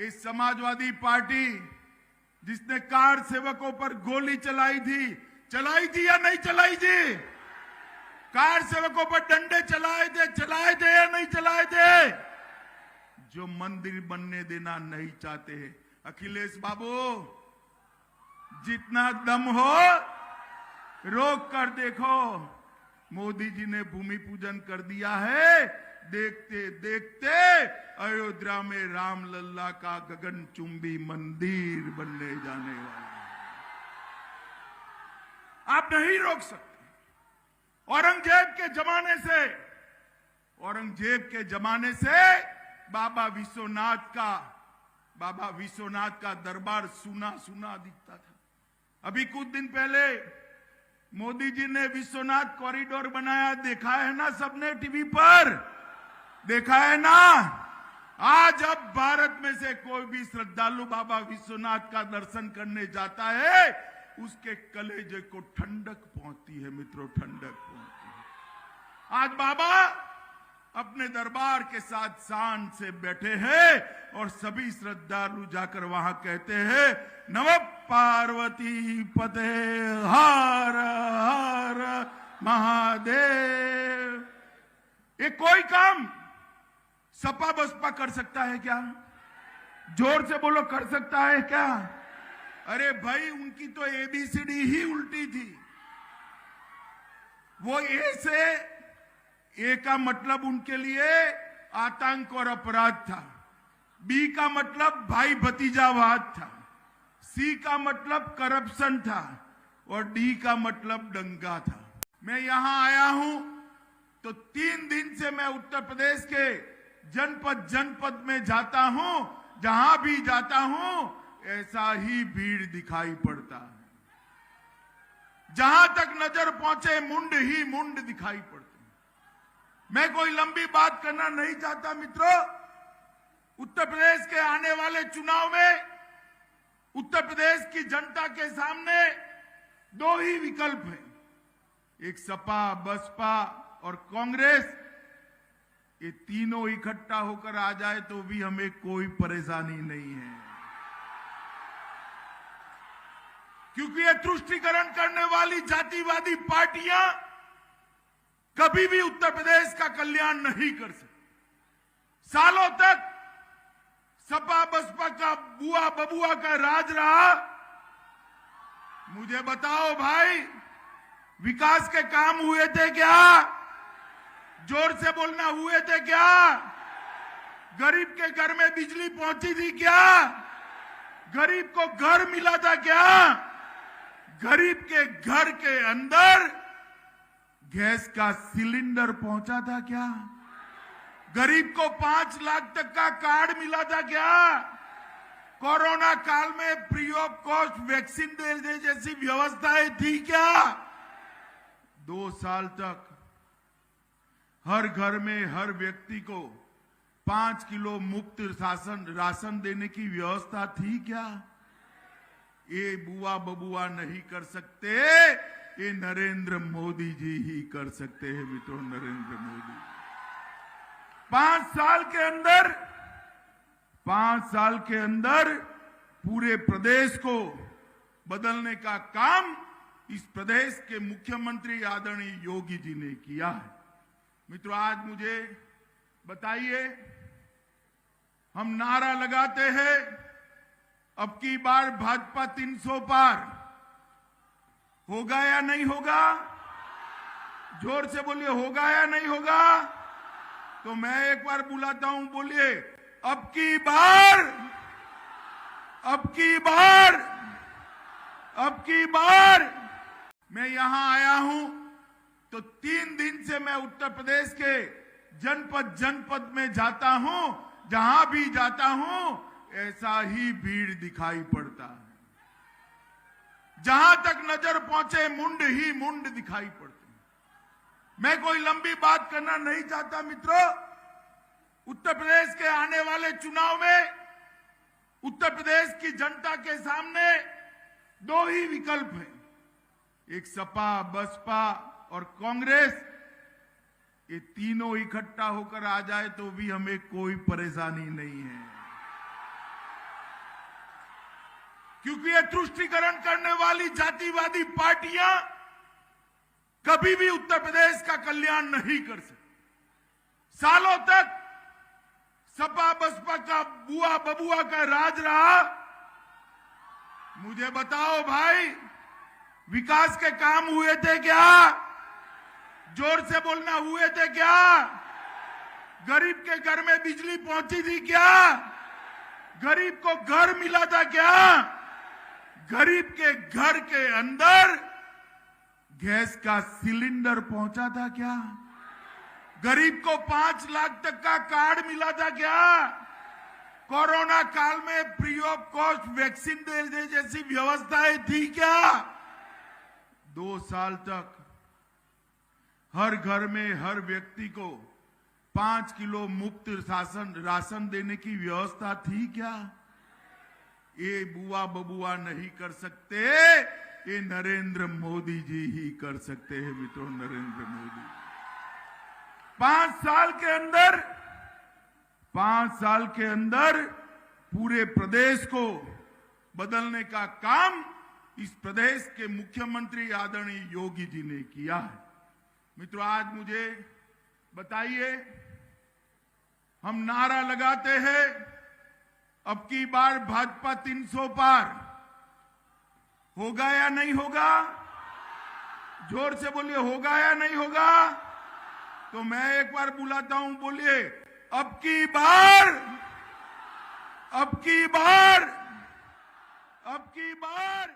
इस समाजवादी पार्टी जिसने कार सेवकों पर गोली चलाई थी या नहीं चलाई थी? कार सेवकों पर डंडे चलाए थे या नहीं चलाए थे? जो मंदिर बनने देना नहीं चाहते हैं। अखिलेश बाबू, जितना दम हो रोक कर देखो। मोदी जी ने भूमि पूजन कर दिया है। देखते देखते अयोध्या में रामलला का गगनचुंबी मंदिर बनने जाने वाला है। आप नहीं रोक सकते। औरंगजेब के जमाने से बाबा विश्वनाथ का दरबार सुना सुना दिखता था। अभी कुछ दिन पहले मोदी जी ने विश्वनाथ कॉरिडोर बनाया, देखा है ना सबने टीवी पर, देखा है ना। आज अब भारत में से कोई भी श्रद्धालु बाबा विश्वनाथ का दर्शन करने जाता है, उसके कलेजे को ठंडक पहुंचती है मित्रों, ठंडक पहुंचती है। आज बाबा अपने दरबार के साथ शान से बैठे हैं और सभी श्रद्धालु जाकर वहां कहते हैं, नमः पार्वती पते हर हर महादेव। ये कोई काम सपा बसपा कर सकता है क्या? जोर से बोलो, कर सकता है क्या? अरे भाई, उनकी तो एबीसीडी ही उल्टी थी। वो ए का मतलब उनके लिए आतंक और अपराध था, बी का मतलब भाई भतीजावाद था, सी का मतलब करप्शन था और डी का मतलब दंगा था। मैं यहां आया हूं तो 3 दिन से मैं उत्तर प्रदेश के जनपद में जाता हूं। जहां भी जाता हूं ऐसा ही भीड़ दिखाई पड़ता है। जहां तक नजर पहुंचे मुंड ही मुंड दिखाई पड़ते। मैं कोई लंबी बात करना नहीं चाहता मित्रों। उत्तर प्रदेश के आने वाले चुनाव में उत्तर प्रदेश की जनता के सामने 2 ही विकल्प हैं, एक सपा बसपा और कांग्रेस। ये तीनों इकट्ठा होकर आ जाए तो भी हमें कोई परेशानी नहीं है, क्योंकि ये तुष्टीकरण करने वाली जातिवादी पार्टियां कभी भी उत्तर प्रदेश का कल्याण नहीं कर सकती। सालों तक सपा बसपा का बुआ बबुआ का राज रहा। मुझे बताओ भाई, विकास के काम हुए थे क्या? जोर से बोलना, हुए थे क्या? गरीब के घर में बिजली पहुंची थी क्या? गरीब को घर मिला था क्या? गरीब के घर के अंदर गैस का सिलेंडर पहुंचा था क्या? गरीब को 5 लाख तक का कार्ड मिला था क्या? कोरोना काल में फ्री ऑफ कॉस्ट वैक्सीन देने जैसी व्यवस्थाएं थी क्या? 2 साल तक हर घर में हर व्यक्ति को 5 किलो मुफ्त राशन देने की व्यवस्था थी क्या? ये बुआ बबुआ नहीं कर सकते, ये नरेंद्र मोदी जी ही कर सकते हैं मित्रों, नरेंद्र मोदी। 5 साल के अंदर पूरे प्रदेश को बदलने का काम इस प्रदेश के मुख्यमंत्री आदरणीय योगी जी ने किया है। मित्रों, आज मुझे बताइए, हम नारा लगाते हैं अब की बार भाजपा 300 पार, होगा या नहीं होगा? जोर से बोलिए, होगा या नहीं होगा? तो मैं एक बार बुलाता हूं, बोलिए, अब की बार, अब की बार, अब की बार। मैं यहां आया हूं तो 3 दिन से मैं उत्तर प्रदेश के जनपद में जाता हूं। जहां भी जाता हूं ऐसा ही भीड़ दिखाई पड़ता है। जहां तक नजर पहुंचे मुंड ही मुंड दिखाई पड़ते हैं। मैं कोई लंबी बात करना नहीं चाहता मित्रों। उत्तर प्रदेश के आने वाले चुनाव में उत्तर प्रदेश की जनता के सामने 2 ही विकल्प हैं, एक सपा बसपा और कांग्रेस। ये तीनों इकट्ठा होकर आ जाए तो भी हमें कोई परेशानी नहीं है, क्योंकि ये तुष्टीकरण करने वाली जातिवादी पार्टियां कभी भी उत्तर प्रदेश का कल्याण नहीं कर सकती। सालों तक सपा बसपा का बुआ बबुआ का राज रहा। मुझे बताओ भाई, विकास के काम हुए थे क्या? जोर से बोलना, हुए थे क्या? गरीब के घर में बिजली पहुंची थी क्या? गरीब को घर मिला था क्या? गरीब के घर के अंदर गैस का सिलेंडर पहुंचा था क्या? गरीब को 5 लाख तक का कार्ड मिला था क्या? कोरोना काल में फ्री ऑफ कॉस्ट वैक्सीन देने जैसी व्यवस्थाएं थी क्या? 2 साल तक हर घर में हर व्यक्ति को 5 किलो मुफ्त राशन देने की व्यवस्था थी क्या? ये बुआ बबुआ नहीं कर सकते, ये नरेंद्र मोदी जी ही कर सकते हैं मित्रों। नरेंद्र मोदी 5 साल के अंदर पूरे प्रदेश को बदलने का काम इस प्रदेश के मुख्यमंत्री आदरणीय योगी जी ने किया है। मित्रों, आज मुझे बताइए, हम नारा लगाते हैं अब की बार भाजपा 300 पार होगा या नहीं होगा? जोर से बोलिए, होगा या नहीं होगा? तो मैं एक बार बुलाता हूं, बोलिए अब की बार, अब की बार, अब की बार।